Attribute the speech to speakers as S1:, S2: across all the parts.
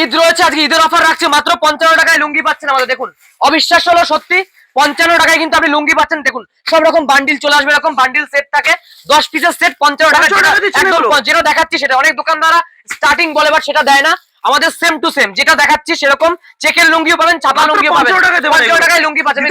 S1: ঈদ রয়েছে, আজকে ঈদের অফার রাখছে মাত্র 55 টাকায় লুঙ্গি পাচ্ছেন আমাদের। দেখুন অবিশ্বাস্য হলো সত্যি, 55 টাকায় কিন্তু আপনি লুঙ্গি পাচ্ছেন। দেখুন সব রকম বান্ডিল চলে আসবে, এরকম বান্ডিল সেট থাকে 10 পিসের সেট 55 টাকা। যেটা দেখাচ্ছি সেটা অনেক দোকানদাররা স্টার্টিং বলে বাট সেটা দেয় না, আমাদের সেম টু সেম যেটা দেখাচ্ছি সেরকম চেকের লুঙ্গিও পাবেন, ছাপা লুঙ্গিও পাবেন। 55 টাকায় লুঙ্গি পাচ্ছেন।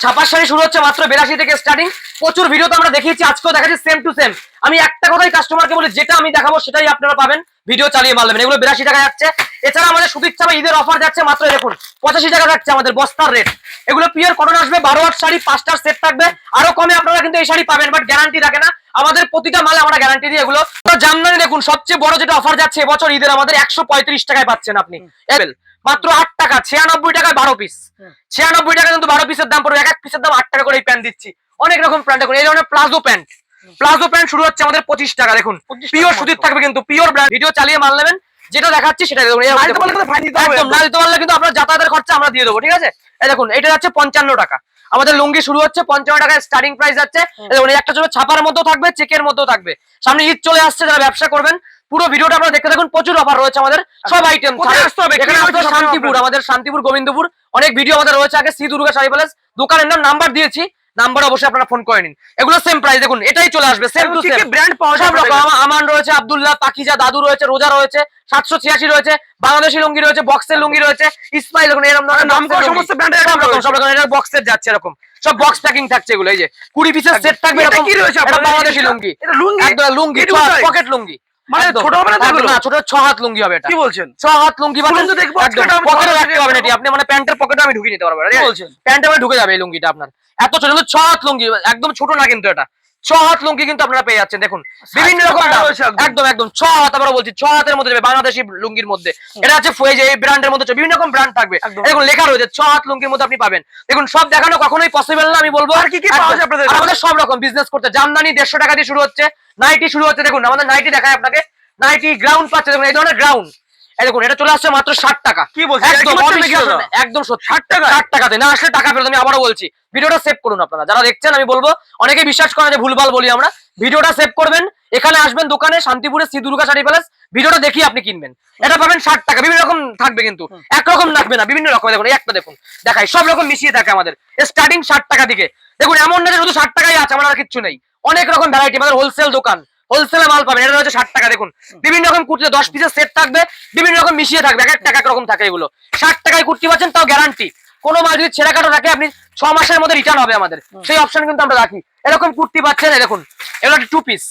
S1: ছাপার শাড়ি শুরু হচ্ছে মাত্র 82 থেকে স্টার্টিং। প্রচুর ভিডিও তো আমরা দেখিয়েছি, আজকেও দেখাচ্ছি সেম টু সেম। আমি একটা কথাই কাস্টমারকে বলি, যেটা আমি দেখাবো সেটাই আপনারা পাবেন, ভিডিও চালিয়ে মাল নেবেন। এগুলো 82 টাকা যাচ্ছে। এছাড়া আমাদের সুদীপ ছাপা ঈদের অফার যাচ্ছে মাত্র দেখুন 85 টাকা যাচ্ছে আমাদের বস্তার রেট। এগুলো পিওর কটন আসবে, 12 ওয়াট শাড়ি 5টার সেট থাকবে। আরো কমে আপনারা কিন্তু এই শাড়ি পাবেন, বাট গ্যারান্টি থাকে না আমাদের, প্রতিটা মালে আমরা গ্যারান্টি দিই। এগুলো জামদানি দেখুন সবচেয়ে বড় যেটা অফার যাচ্ছে এবছর ঈদের আমাদের 135 টাকায় পাচ্ছেন আপনি মাত্র 8 টাকা। 96 টাকায় 12 পিস, 96 টাকা কিন্তু 12 পিসের দাম পড়বে। এক এক পিসের দাম 8 টাকা করে এই প্যান্ট দিচ্ছি। অনেক রকম প্যান্ট দেখুন, এই ধরনের প্লাজো প্যান্ট, প্লাজো প্যান্ট শুরু হচ্ছে আমাদের 25 টাকা। দেখুন পিওর সুতির থাকবে কিন্তু, পিওর ব্র্যান্ড। ভিডিও চালিয়ে মাল নেবেন, যেটা দেখাচ্ছি সেটা দেখুন। একদম না দিতে পারলে কিন্তু আপনার যাতায়াতের খরচা আমরা দিয়ে দেবো, ঠিক আছে। এই দেখুন এটা যাচ্ছে 55 টাকা। আমাদের লুঙ্গি শুরু হচ্ছে 55 টাকায়, স্টার্টিং প্রাইস যাচ্ছে। দেখুন একটা চলবে ছাপার মধ্যেও থাকবে, চেকের মধ্যেও থাকবে। সামনে ঈদ চলে আসছে, যারা ব্যবসা করবেন পুরো ভিডিওটা আপনারা দেখতে থাকুন। প্রচুর অফার রয়েছে আমাদের, সব আইটেম। শান্তিপুর, আমাদের শান্তিপুর গোবিন্দপুর অনেক ভিডিও আমাদের রয়েছে। আগে শ্রী দুর্গা শাড়ি প্যালেস দোকানের নাম্বার দিয়েছি, নাম্বার অবশ্যই আপনারা ফোন করে নিন। এগুলো সেম প্রাইস দেখুন, এটাই চলে আসবে সেম টু সেম। ব্র্যান্ড পাওয়া যাবে, আমান রয়েছে, আব্দুল্লাহ, পাকিজা, দাদু রয়েছে, রোজা রয়েছে, 786 রয়েছে, বাংলাদেশি লুঙ্গি রয়েছে, বক্সের লুঙ্গি রয়েছে, ইসমাইল দেখুন এরকম নাম করা সমস্ত ব্র্যান্ডের সব রকম এটা বক্সের যাচ্ছে, এরকম সব বক্স প্যাকিং থাকছে। এগুলো এই যে 20 পিসের সেট থাকবে। এটা কি রয়েছে আপনাদের? বাংলাদেশি লুঙ্গি, একদম লুঙ্গি, পকেট লুঙ্গি, মানে ছোট হবে না, ছোট 6 হাত লুঙ্গি হবে। এটা কি বলছেন? 6 হাত লুঙ্গি পাবেন, একদম পকেটে রাখতে পারবেন। এটি আপনি মানে প্যান্টের পকেটে আমি ঢুকিয়ে নিতে পারবো, ঠিক আছে? প্যান্টে মানে ঢুকে যাবে এই লুঙ্গিটা আপনার। এত ছোট, 6 হাত লুঙ্গি, একদম ছোট না কিন্তু এটা 6 হাত লুঙ্গি কিন্তু আপনারা পেয়ে যাচ্ছেন। দেখুন বিভিন্ন রকম একদম একদম 6 হাত, আমরা বলছি 6 হাতের মধ্যে যাবে, বাংলাদেশি লুঙ্গির মধ্যে। এটা আছে এই ব্র্যান্ডের মধ্যে বিভিন্ন রকম ব্র্যান্ড থাকবে। দেখুন লেখা রয়েছে 6 হাত লুঙ্গির মধ্যে আপনি পাবেন। দেখুন সব দেখানো কখনোই পসিবল না, আমি বলবো। আর কি কি পাওয়া যায় আপনাদের? আমাদের সব রকম বিজনেস করতে জামদানি 150 টাকা দিয়ে শুরু হচ্ছে, নাইটি শুরু হচ্ছে। দেখুন আমাদের নাইটি দেখায় আপনাকে, নাইটি গ্রাউন্ড পাচ্ছে। দেখুন এই ধরনের গ্রাউন্ড, এই দেখুন এটা চলে আসছে মাত্র 60 টাকা। কি বলছেন? একদম 60 টাকা, 60 টাকাতে না আসলে টাকা ফেরত। আমি আবারও বলছি, ভিডিওটা সেভ করুন আপনারা যারা দেখছেন। আমি বলবো অনেকে বিশ্বাস করে যে ভুলভাল বলি আমরা, ভিডিওটা সেভ করবেন, এখানে আসবেন দোকানে শান্তিপুরে শ্রী দুর্গা শাড়ি প্যালেস, ভিডিওটা দেখিয়ে আপনি কিনবেন। এটা পাবেন 60 টাকা। বিভিন্ন রকম থাকবে কিন্তু একরকম থাকবে না, বিভিন্ন রকম। দেখুন একটা দেখুন দেখাই, সব রকম মিশিয়ে থাকে আমাদের, স্টার্টিং 60 টাকা থেকে। দেখুন এমন না যে শুধু 60 টাকাই আছে, আমার আর কিছু নেই, অনেক রকম ভ্যারাইটি। আমাদের হোলসেল দোকান, হোলসেলে মাল পাবেন। এটা হচ্ছে 60 টাকা। দেখুন বিভিন্ন রকম কুর্তি 10 পিসের সেট থাকবে, বিভিন্ন রকম মিশিয়ে থাকবে, এক এক টাকা রকম থাকে। এগুলো 60 টাকায় কুর্তি পাচ্ছেন, তাও গ্যারান্টি। কোনো মাল যদি ছেঁড়া কাটা থাকে আপনি 6 মাসের মধ্যে রিটার্ন হবে আমাদের, সেই অপশন কিন্তু আমরা রাখি। এরকম কুর্তি পাচ্ছেন, দেখুন এগুলো 2 পিস,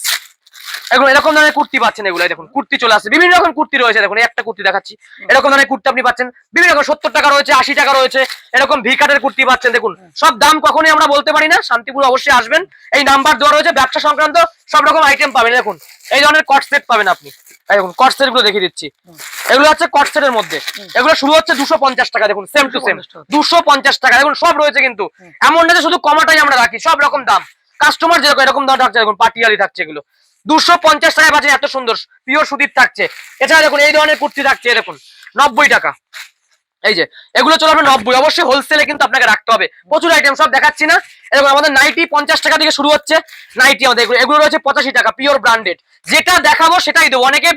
S1: এগুলো এরকম ধরনের কুর্তি পাচ্ছেন। এগুলো দেখুন কুর্তি চলে আসছে, বিভিন্ন রকম কুর্তি রয়েছে। দেখুন একটা কুর্তি দেখাচ্ছি, এরকম ধরনের কুর্তি আপনি পাচ্ছেন বিভিন্ন রকম। 70 টাকা রয়েছে, 80 টাকা রয়েছে, এরকম ভি কাটের কুর্তি পাচ্ছেন। দেখুন সব দাম কখনোই আমরা বলতে পারি না, শান্তিপুর অবশ্যই আসবেন। এই নাম্বার দেওয়া রয়েছে, ব্যবসা সংক্রান্ত সব রকম আইটেম পাবেন। দেখুন এই ধরনের কট সেট পাবেন আপনি, দেখুন কট সেট গুলো দেখিয়ে দিচ্ছি। এগুলো হচ্ছে কট সেটের মধ্যে, এগুলো শুরু হচ্ছে 250 টাকা। দেখুন সেম টু সেম 250 টাকা। দেখুন সব রয়েছে কিন্তু, এমন না যে শুধু কমাটাই আমরা রাখি, সব রকম দাম। কাস্টমার যেরকম এরকম দাম থাকছে। দেখুন পাটিয়ালি থাকছে, এগুলো 250 টাকায় পাচ্ছেন, এত সুন্দর পিওর সুতির থাকছে। এছাড়া দেখুন এই ধরনের কুর্তি থাকছে, দেখুন 90 টাকা। এই যে এগুলো চলে আপনার 90, অবশ্যই হোলসেলে কিন্তু আপনাকে রাখতে হবে। প্রচুর আইটেম সব দেখাচ্ছি না। এরকম আমাদের নাইটি 50 টাকা থেকে শুরু হচ্ছে, নাইটি আমাদের এগুলো রয়েছে 85 টাকা, পিওর ব্র্যান্ডেড। যেটা দেখাবো সেটাই দেবো। অনেকে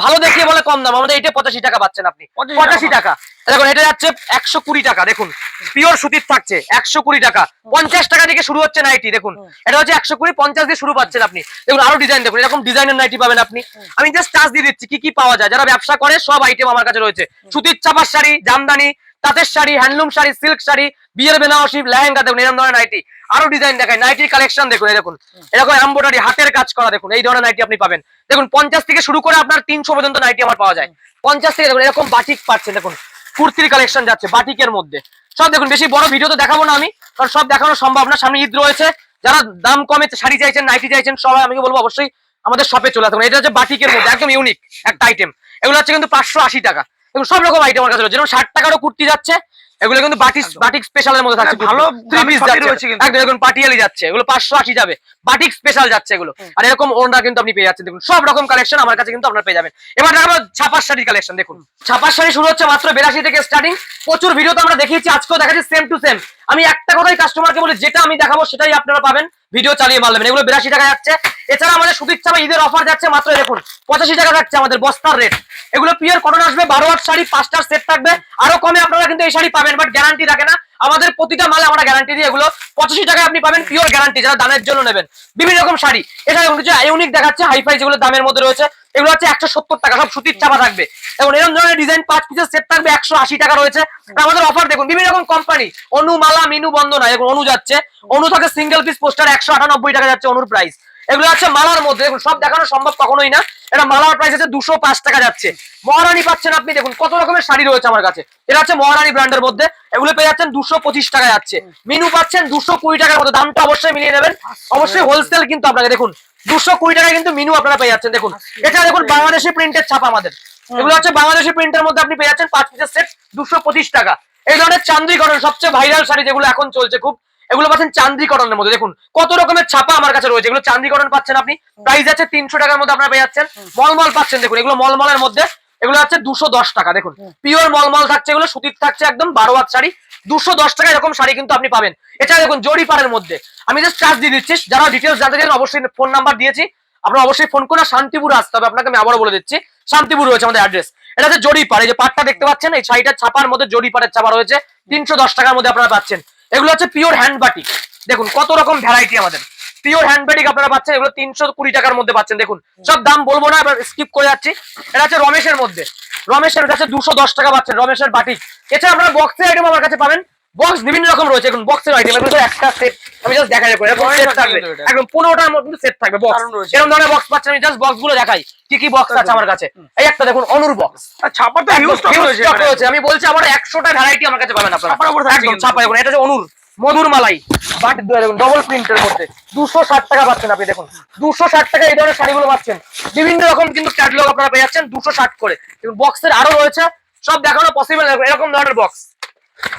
S1: ভালো দেখিয়ে বলে কম দাম, আমাদের এটা 85 টাকা পাচ্ছেন আপনি, 85 টাকা। দেখুন এটা যাচ্ছে 120 টাকা। দেখুন পিওর সুতির থাকছে 120 টাকা। 50 টাকা থেকে শুরু হচ্ছে নাইটি। দেখুন এটা হচ্ছে 120, 50 দিয়ে শুরু পাচ্ছেন আপনি। দেখুন আরো ডিজাইন দেখুন, এরকম ডিজাইনের নাইটি পাবেন আপনি। আমি জাস্ট টাচ দিয়ে দিচ্ছি কি কি পাওয়া যায়। যারা ব্যবসা করে সব আইটেম আমার কাছে রয়েছে। সুতির চাপার শাড়ি, জামদানি, তাঁতের শাড়ি, হ্যান্ডলুম শাড়ি, সিল্ক শাড়ি, বিয়ের বেনারসি, লেহেঙ্গা। দেখুন এরকম ধরনের নাইটি, আরো ডিজাইন দেখায়। নাইটির কালেকশন দেখুন, এই দেখুন এরকম এমব্রয়ডারি হাতের কাজ করা। দেখুন এই ধরনের নাইটি আপনি পাবেন। দেখুন 50 থেকে শুরু করে আপনার 300 পর্যন্ত নাইটি আমার পাওয়া যায়। 50 থেকে দেখুন এরকম বাটিক পাচ্ছেন। দেখুন কুর্তির কালেকশন যাচ্ছে বাটিকের মধ্যে সব। দেখুন বেশি বড় ভিডিও তো দেখাবো না আমি, কারণ সব দেখানো সম্ভব না। সামনে ঈদ রয়েছে, যারা দাম কমে শাড়ি চাইছেন, নাইটি চাইছেন, সবাই আমি বলবো অবশ্যই আমাদের শপে চলে আসুন। এটা হচ্ছে বাটিকের মধ্যে একদম ইউনিক একটা আইটেম। এগুলো হচ্ছে কিন্তু 580 টাকা। এবং সব রকম আইটেম আমার কাছে রয়েছে। যেমন 60 টাকারও কুর্তি যাচ্ছে, এগুলো কিন্তু বাটিক স্পেশালের মধ্যে থাকছে। ভালো 3 পিস যাচ্ছে, একদম দেখুন পাটিয়ালি যাচ্ছে, এগুলো 580 যাবে। বাটিক স্পেশাল যাচ্ছে এগুলো। আর এরকম ওড়না কিন্তু আপনি পেয়ে যাচ্ছেন। দেখুন সব রকম কালেকশন আমার কাছে কিন্তু আপনারা পেয়ে যাবেন। এবার দেখাবো ছাপার শাড়ির কালেকশন। দেখুন ছাপার শাড়ি শুরু হচ্ছে মাত্র 82 থেকে স্টার্টিং। প্রচুর ভিডিও তো আমরা দেখিয়েছি, আজকেও দেখাচ্ছি সেম টু সেম। আমি একটা কথাই কাস্টমারকে বলি, যেটা আমি দেখাবো সেটাই আপনারা পাবেন, ভিডিও চালিয়ে মাল নেবেন। এগুলো 82 টাকা যাচ্ছে। এছাড়া আমাদের সুতির চাপা ঈদের অফার যাচ্ছে মাত্র দেখুন 85 টাকা যাচ্ছে আমাদের বস্তার রেট। এগুলো পিওর কটন আসবে, 12 হাত শাড়ি 5টার সেট থাকবে। আরো কমে আপনারা কিন্তু এই শাড়ি পাবেন, বাট গ্যারান্টি থাকে না আমাদের প্রতিটা মালে আমরা গ্যারান্টি দিই। এগুলো 85 টাকায় আপনি পাবেন পিওর গ্যারান্টি, যারা দামের জন্য নেবেন। বিভিন্ন রকম শাড়ি, এটা দেখুন কিছু ইউনিক দেখাচ্ছে হাইফাই যেগুলো দামের মধ্যে রয়েছে, এগুলো হচ্ছে 170 টাকা, সব সুতির চাপা থাকবে। এবং এরকম ধরনের ডিজাইন 5 পিসের সেট থাকবে 180 টাকা রয়েছে। আমাদের অফার দেখুন বিভিন্ন রকম কোম্পানি, অনু, মালা, মিনু, বন্দনা, এখন অনু যাচ্ছে, অনু থাকে সিঙ্গেল পিস পোস্টার 198 টাকা যাচ্ছে অনুর প্রাইস। এগুলো আছে মালার মধ্যে, দেখুন সব দেখানো সম্ভব কখনোই না, এটা মালার প্রাইস আছে 205 টাকা যাচ্ছে। মহারানী পাচ্ছেন আপনি, দেখুন কত রকমের শাড়ি রয়েছে আমার কাছে, এটা হচ্ছে মহারানী ব্র্যান্ডের মধ্যে, এগুলো পেয়ে যাচ্ছেন 225 টাকা যাচ্ছে। মিনু পাচ্ছেন 220 টাকার মধ্যে, দামটা অবশ্যই মিলিয়ে নেবেন, অবশ্যই হোলসেল কিন্তু আপনাকে দেখুন 220 টাকায় কিন্তু মিনু আপনারা পেয়ে যাচ্ছেন। দেখুন এটা দেখুন বাংলাদেশি প্রিন্টের ছাপা আমাদের, এগুলো হচ্ছে বাংলাদেশি প্রিন্টের মধ্যে আপনি পেয়ে যাচ্ছেন 5 পিসের সেট 225 টাকা। এই ধরনের চান্দ্রি কটন সবচেয়ে ভাইরাল শাড়ি যেগুলো এখন চলছে খুব, এগুলো পাচ্ছেন চান্দ্রি কটনের মধ্যে, দেখুন কত রকমের ছাপা আমার কাছে রয়েছে। এগুলো চান্দ্রি কটন পাচ্ছেন আপনি, প্রাইস আছে 300 টাকার মধ্যে আপনারা পেয়ে যাচ্ছেন। মলমল পাচ্ছেন, দেখুন এগুলো মলমলের মধ্যে, এগুলো হচ্ছে 210 টাকা। দেখুন পিওর মলমল থাকছে, এগুলো সুতির থাকছে একদম 12 হাত শাড়ি 210 টাকা, এরকম শাড়ি কিন্তু আপনি পাবেন। এটা দেখুন জরিপাড়ের মধ্যে, আমি জাস্ট চার্জ দিয়ে দিচ্ছি, যারা ডিটেলস জানতে চান অবশ্যই ফোন নাম্বার দিয়েছি, আপনারা অবশ্যই ফোন করে শান্তিপুর আসতে হবে আপনাকে, আমি আবারও বলে দিচ্ছি শান্তিপুর রয়েছে আমাদের অ্যাড্রেস। এটা হচ্ছে জরিপাড়, এই যে পাটটা দেখতে পাচ্ছেন, এই শাড়িটার ছাপার মধ্যে জরিপাড়ের ছাপা রয়েছে, 310 টাকার মধ্যে আপনারা পাচ্ছেন। এগুলো হচ্ছে পিওর হ্যান্ড বাটিক, দেখুন কত রকম ভ্যারাইটি আমাদের পিওর হ্যান্ড বাটিক আপনারা পাচ্ছেন, এগুলো 320 টাকার মধ্যে পাচ্ছেন। দেখুন সব দাম বলবো না, এবার স্কিপ করে যাচ্ছি। এটা হচ্ছে রমেশের মধ্যে, রমেশের কাছে 210 টাকা পাচ্ছেন রমেশের বাটিক। এছাড়া আপনারা বক্সের আইটেম আমার কাছে পাবেন, বক্স বিভিন্ন রকম রয়েছে, এখন বক্সের আইটেম এগুলো একটা সেট আমি জাস্ট দেখাই রাখবো, এরকম সেট থাকবে একদম 15টার মধ্যে সেট থাকবে বক্স, এরকম ধরনের বক্স পাচ্ছেন। আমি জাস্ট বক্স গুলো দেখাই কি কি বক্স আছে আমার কাছে। এই একটা দেখুন অনুর বক্স, ছাপা তো হিউজ স্টক রয়েছে, আমি বলছি আমার 100টা ভ্যারাইটি আমার কাছে পাবেন আপনারা একদম ছাপা। দেখুন এটা হচ্ছে অনুর মধুর মালাই, বাট দেখুন ডবল প্রিন্টের মধ্যে 260 টাকা পাচ্ছেন আপনি, দেখুন 260 টাকা এই ধরনের শাড়িগুলো পাচ্ছেন। বিভিন্ন রকম কিন্তু ক্যাটালগ আপনারা পেয়ে যাচ্ছেন 260 করে। দেখুন বক্সের আরো রয়েছে, সব দেখানো পসিবল, এরকম ধরনের বক্স,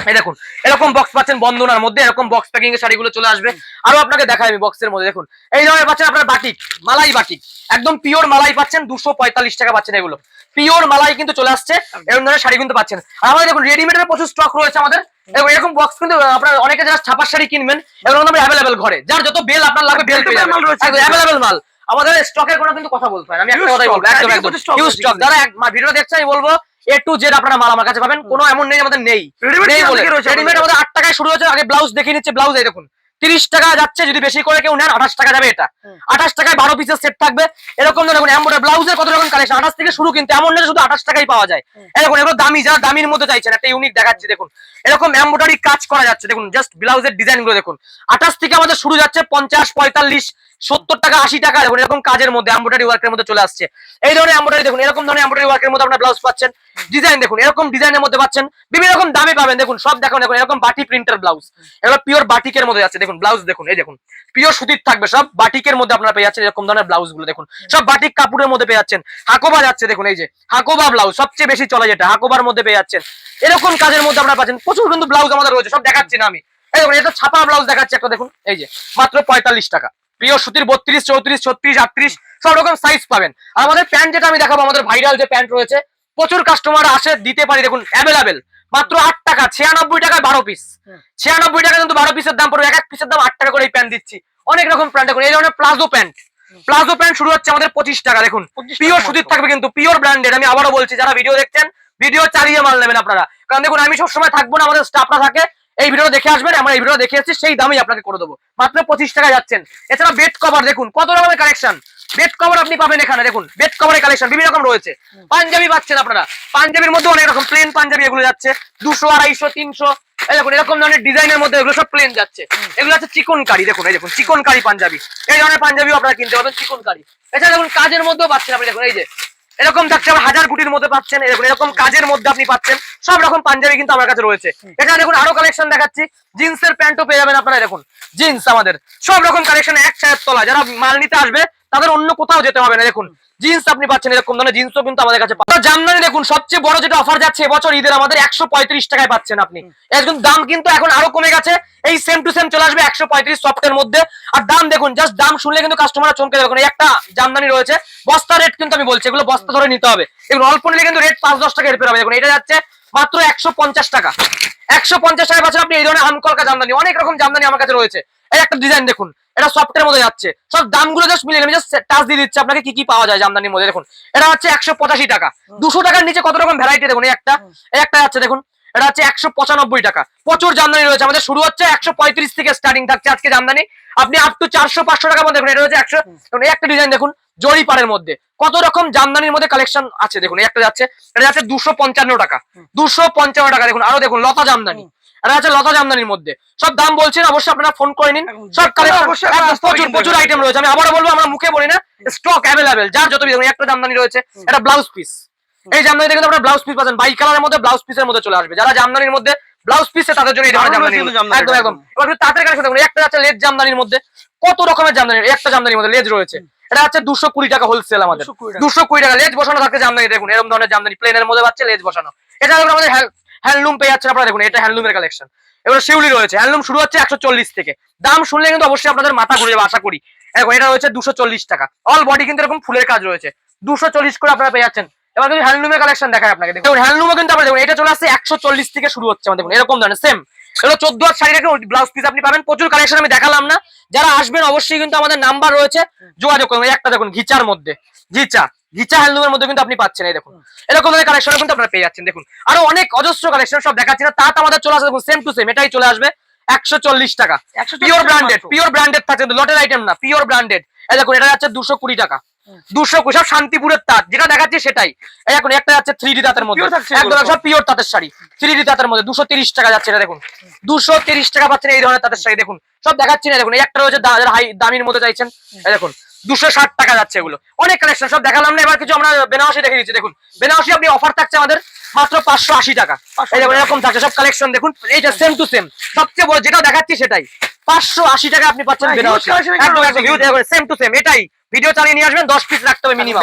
S1: এই দেখুন এরকম বক্স পাচ্ছেন বন্দনার মধ্যে, এরকম বক্স প্যাকিং এর শাড়িগুলো চলে আসবে। আরো আপনাকে দেখাই আমি বক্সের মধ্যে, দেখুন এই ধরনের পাচ্ছেন আপনার বাটিক, মালাই বাটিক, একদম পিওর মালাই পাচ্ছেন 245 টাকা পাচ্ছেন। এগুলো পিওর মালাই কিন্তু চলে আসছে, এরকম ধরনের শাড়ি কিন্তু পাচ্ছেন। আর আমাদের দেখুন রেডিমেডের প্রচুর স্টক রয়েছে আমাদের, এরকম বক্স কিন্তু আপনারা অনেকে যারা ছাপার শাড়ি কিনবেন এরকম আমরা অ্যাভেলেবেল ঘরে, যার যত বেল আপনার লাগবে বেল পেয়ে যাবেন, অ্যাভেলেবেল মাল আমাদের স্টকের কোনো কিন্তু কথা বলতে হয় না, আমি একটা কথাই বলবো একদম একদম হিউজ স্টক। যারা ভিডিও দেখছেন আমি বলবো A to Z আপনারা মাল আমার কাছে পাবেন, কোনো এমন নেই আমাদের নেই। রেডিমেড আমাদের 8 টাকায় শুরু হচ্ছে, আগে ব্লাউজ দেখিয়ে নিচ্ছে, ব্লাউজ এই দেখুন 30 টাকা যাচ্ছে, যদি বেশি করে কেউ নেন 28 টাকা যাবে। এটা 28 টাকায় 12 পিসের সেট থাকবে, এরকম দেখুন এমব্রয়ডারি ব্লাউজের কত রকম কালেকশন, 28 থেকে শুরু, কিন্তু এমন না শুধু 28 টাকাই পাওয়া যায়। এরকম এগুলো দামি, যারা দামির মধ্যে চাইছেন একটা ইউনিক দেখাচ্ছি, দেখুন এরকম এমব্রয়ডারি কাজ করা যাচ্ছে, দেখুন জাস্ট ব্লাউজের ডিজাইন গুলো দেখুন 28 থেকে আমাদের শুরু যাচ্ছে 50, 45, 70 টাকা, 80 টাকা, দেখুন এরকম কাজের মধ্যে এমব্রয়ডারি ওয়ার্কের মধ্যে চলে আসছে। এই ধরনের এমব্রয়ডারি দেখুন, এরকম ধরনের এমব্রয়ডারি ওয়ার্কের মধ্যে আপনারা ব্লাউজ পাচ্ছেন, ডিজাইন দেখুন এরকম ডিজাইনের মধ্যে পাচ্ছেন, বিভিন্ন রকম দামে পাবেন। দেখুন সব দেখুন দেখুন এরকম বাটি প্রিন্টার ব্লাউজ, এগুলো পিওর বাটিকের মধ্যে যাচ্ছে। দেখুন ব্লাউজ দেখুন, এই দেখুন পিওর সুতির থাকবে, সব বাটিকের মধ্যে আপনারা পেয়ে যাচ্ছেন। এরকম ধরনের ব্লাউজ গুলো দেখুন সব বাটিক কাপড়ের মধ্যে পেয়ে যাচ্ছেন। হাকোবা যাচ্ছে, দেখুন এই যে হাকোবা ব্লাউজ সবচেয়ে বেশি চলে, যেটা হাকোবার মধ্যে পেয়ে যাচ্ছেন। এরকম কাজের মধ্যে আপনারা পাচ্ছেন, প্রচুর কিন্তু ব্লাউজ আমাদের রয়েছে, সব দেখাচ্ছি না আমি। এই দেখুন এটা ছাপা ব্লাউজ দেখাচ্ছি একটা, দেখুন এই যে মাত্র 45 টাকা, পিওর সুতির 32, 34, 36, 38 সব রকম সাইজ পাবেন। আর আমাদের প্যান্ট যেটা আমি দেখাবো, আমাদের ভাইরাল যে প্যান্ট রয়েছে, প্রচুর কাস্টমার আসে, দিতে পারি, দেখুন অ্যাভেলেবেল মাত্র 8 টাকা, 96 টাকায় 12 পিস, 96 টাকা কিন্তু 12 পিসের দাম পড়বে, এক এক পিসের দাম 8 টাকা করে এই প্যান্ট দিচ্ছি। অনেক রকম প্যান্ট দেখুন, এই ধরনের প্লাজো প্যান্ট, প্লাজো প্যান্ট শুরু হচ্ছে আমাদের 25 টাকা, দেখুন পিওর সুতির থাকবে কিন্তু পিওর ব্র্যান্ডেড। আমি আবারও বলছি, যারা ভিডিও দেখছেন ভিডিও চালিয়ে মাল নেবেন আপনারা, কারণ দেখুন আমি সবসময় থাকবো না, আমাদের স্টাফরা থাকে, এই ভিডিও দেখে আসবেন, আমরা এই ভিডিও দেখে আসছি, সেই দামই আপনাকে করে দেবো, মাত্র 25 টাকা যাচ্ছেন। এছাড়া বেড কভার দেখুন কত রকমের কালেকশন, বেড কভার আপনি পাবেন এখানে, দেখুন বেড কভারের কালেকশন বিভিন্ন রকম রয়েছে। পাঞ্জাবি পাচ্ছেন আপনারা, পাঞ্জাবির মধ্যে অনেক রকম প্লেন পাঞ্জাবি এগুলো যাচ্ছে 200, 250, 300, এই দেখুন এরকম ধরনের ডিজাইনের মধ্যে এগুলো সব প্লেন যাচ্ছে। এগুলো হচ্ছে চিকনকারি, দেখুন এই দেখুন চিকনকারি পাঞ্জাবি, এই ধরনের পাঞ্জাবিও আপনারা কিনতে পারবেন চিকনকারি। এছাড়া দেখুন কাজের মধ্যেও পাচ্ছেন আপনি, দেখুন এই যে এরকম থাকছে, আবার 1000 কোটির মধ্যে পাচ্ছেন, এরকম কাজের মধ্যে আপনি পাচ্ছেন, সব রকম পাঞ্জাবি কিন্তু আমার কাছে রয়েছে। এখানে দেখুন আরো কালেকশন দেখাচ্ছি, জিন্সের প্যান্টও পেয়ে যাবেন আপনারা, দেখুন জিন্স আমাদের সব রকম কালেকশন এক ছায়ের তলা, যারা মাল নিতে আসবে তাদের অন্য কোথাও যেতে হবে না। দেখুন জিন্স আপনি পাচ্ছেন, এরকম ধরনের জিন্সও কিন্তু আমাদের কাছে পাচ্ছেন। জামদানি দেখুন সবচেয়ে বড় যেটা অফার যাচ্ছে এবছর ঈদের, আমাদের 135 টাকায় পাচ্ছেন আপনি। এর দাম কিন্তু এখন আরো কমে গেছে, এই সেম টু সেম চলে আসবে 135 সফটের মধ্যে। আর দাম দেখুন, জাস্ট দাম শুনলে কিন্তু কাস্টমাররা চমকে যাবে। এই একটা জামদানি রয়েছে, বস্তা রেট কিন্তু আমি বলছি, এগুলো বস্তা ধরে নিতে হবে, এগুলো অল্প নিলে কিন্তু রেট 5-10 টাকা এর হবে। দেখুন এটা যাচ্ছে মাত্র 150 টাকা, 150 টাকায় পাচ্ছেন আপনি এই ধরনের আমকলকা জামদানি। অনেক রকম জামদানি আমার কাছে রয়েছে। এই একটা ডিজাইন দেখুন, এটা সফটের মধ্যে যাচ্ছে, সব দামগুলো জাস্ট মিলিয়ে আমি জাস্ট টাচ দিয়ে দিচ্ছি আপনাকে কি কি পাওয়া যায় জামদানির মধ্যে। দেখুন এটা হচ্ছে 185 টাকা, 200 টাকার নিচে কত রকম ভ্যারাইটি দেখুন। এই একটা আছে দেখুন, এটা হচ্ছে 195 টাকা। প্রচুর জামদানি রয়েছে আমাদের, শুরু হচ্ছে 135 থেকে স্টার্টিং থাকছে আজকে জামদানি, আপনি আপ টু 400-500 টাকা মধ্যে দেখুন। এটা হচ্ছে 100, এই একটা ডিজাইন দেখুন জরি পাড়ের মধ্যে, কত রকম জামদানির মধ্যে কালেকশন আছে দেখুন। এই একটা যাচ্ছে, এটা যাচ্ছে 255 টাকা, 255 টাকা দেখুন। আরো দেখুন লতা জামদানি, এটা আছে লতা জামদানির মধ্যে, সব দাম বলছেন অবশ্যই আপনারা ফোন করে নিন, সব কালেকশন প্রচুর আইটেম রয়েছে। আমি আবারও বলবো, আমরা মুখে বলি না, স্টক অ্যাভেলেবেল যার যত দেখুন। একটা জামদানি রয়েছে, এটা ব্লাউজ পিস, এই জামদানি দেখুন আপনারা ব্লাউজ পিস পাচ্ছেন বাই কালারের মধ্যে, ব্লাউজ পিসের মধ্যে চলে আসবে যারা জামদানির মধ্যে ব্লাউজ পিসে তাদের জন্য এই ধরনের জামদানি একদম একদম। এবার তাদের কাছে দেখুন একটা আছে লেজ জামদানির মধ্যে, কত রকমের জামদানি, একটা জামদানির মধ্যে লেজ রয়েছে, এটা হচ্ছে 220 টাকা হোলসেল আমাদের, 220 টাকা লেজ বসানো থাকে জামদানি দেখুন। এরকম ধরনের জামদানি প্লেনের মধ্যে পাচ্ছে লেজ বসানো, এটা দেখুন আমাদের হ্যান্ডলুম পেয়ে যাচ্ছেন আপনারা দেখুন, এটা হ্যান্ডলুমের কালেকশন। এবার শিউলি রয়েছে, হ্যান্ডলুম শুরু হচ্ছে 140 থেকে, দাম শুনলে কিন্তু অবশ্যই আপনাদের মাথা ঘুরে যাবে আশা করি। এখন এটা রয়েছে 240 টাকা, অল বডি কিন্তু এরকম ফুলের কাজ রয়েছে, 240 করে আপনারা পেয়ে যাচ্ছেন। এবার যদি হ্যান্ডলুমের কালেকশন দেখায় আপনাকে দেখুন, হ্যান্ডলুমও কিন্তু আপনারা দেখুন এটা চলে আসছে 140 থেকে শুরু হচ্ছে আমাদের দেখুন, এরকম ধরনের সেম। এগুলো 14 হাত শাড়ি রাখুন, ব্লাউজ পিস আপনি পাবেন, প্রচুর কালেকশন আমি দেখালাম না। যারা আসবেন অবশ্যই কিন্তু আমাদের নাম্বার রয়েছে, যোগাযোগ করুন। একটা দেখুন ঘিচার মধ্যে, ঘিচা হ্যান্ডলুমের মধ্যে কিন্তু আপনি পাচ্ছেন, এই দেখুন এরকম ধরনের কালেকশন কিন্তু আপনারা পেয়ে যাচ্ছেন। দেখুন আরো অনেক অজস্র কালেকশন সব দেখাচ্ছি না, তাতে আমাদের চলে আসবে দেখুন সেম টু সেম, এটাই চলে আসবে 140 টাকা, পিওর ব্র্যান্ডেড থাকছে, লটের আইটেম না, পিওর ব্র্যান্ডেড। এই দেখুন এটা যাচ্ছে 220 টাকা, 220, সব শান্তিপুরের তাঁত যেটা দেখাচ্ছি সেটাই। এখন একটা যাচ্ছে 3D তাঁতের মধ্যে, একদম সব পিওর তাঁতের শাড়ি, 3D তাঁতের মধ্যে 230 টাকা যাচ্ছে। এটা দেখুন 230 টাকা পাচ্ছেন এই ধরনের তাঁতের শাড়ি, দেখুন সব দেখাচ্ছি না। দেখুন এই একটা রয়েছে হাই দামির মধ্যে চাইছেন, এই দেখুন 260 টাকা যাচ্ছে। এগুলো অনেক কালেকশন সব দেখালাম না, এবার কিছু আমরা বেনারসি দেখে দিচ্ছি। দেখুন বেনারসি আপনি অফার থাকছে আমাদের মাত্র 580 টাকা, এই দেখুন এরকম থাকছে সব কালেকশন দেখুন, এইটা সেম টু সেম, সবচেয়ে বড় যেটা দেখাচ্ছি সেটাই 580 টাকা আপনি পাচ্ছেন বেনারসি, একদম একদম সেম টু সেম। এটাই ভিডিও চালিয়ে নিয়ে আসবেন, 10 পিস রাখতে হবে মিনিমাম,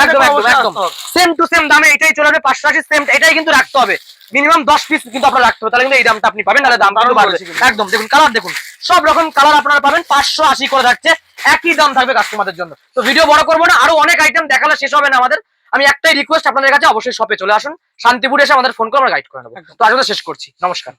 S1: একদম সেম টু সেম দামে এটাই চলে যাবে 580 সেম, এটাই কিন্তু রাখতে হবে মিনিমাম 10 পিস কিন্তু আপনারা রাখতে হবে, তাহলে কিন্তু এই দামটা আপনি পাবেন, নাহলে দাম কিন্তু বাড়বে একদম। দেখুন কালার দেখুন, সব রকম কালার আপনারা পাবেন, 580 করে থাকছে, একই দাম থাকবে কাস্টমারদের জন্য। তো ভিডিও বড় করবো না, আরো অনেক আইটেম দেখালে শেষ হবে না আমাদের। আমি একটাই রিকোয়েস্ট আপনাদের কাছে, অবশ্যই শপে চলে আসুন, শান্তিপুরে এসে আমাদের ফোন করে আমরা গাইড করে নেবো। তো আজকে শেষ করছি, নমস্কার।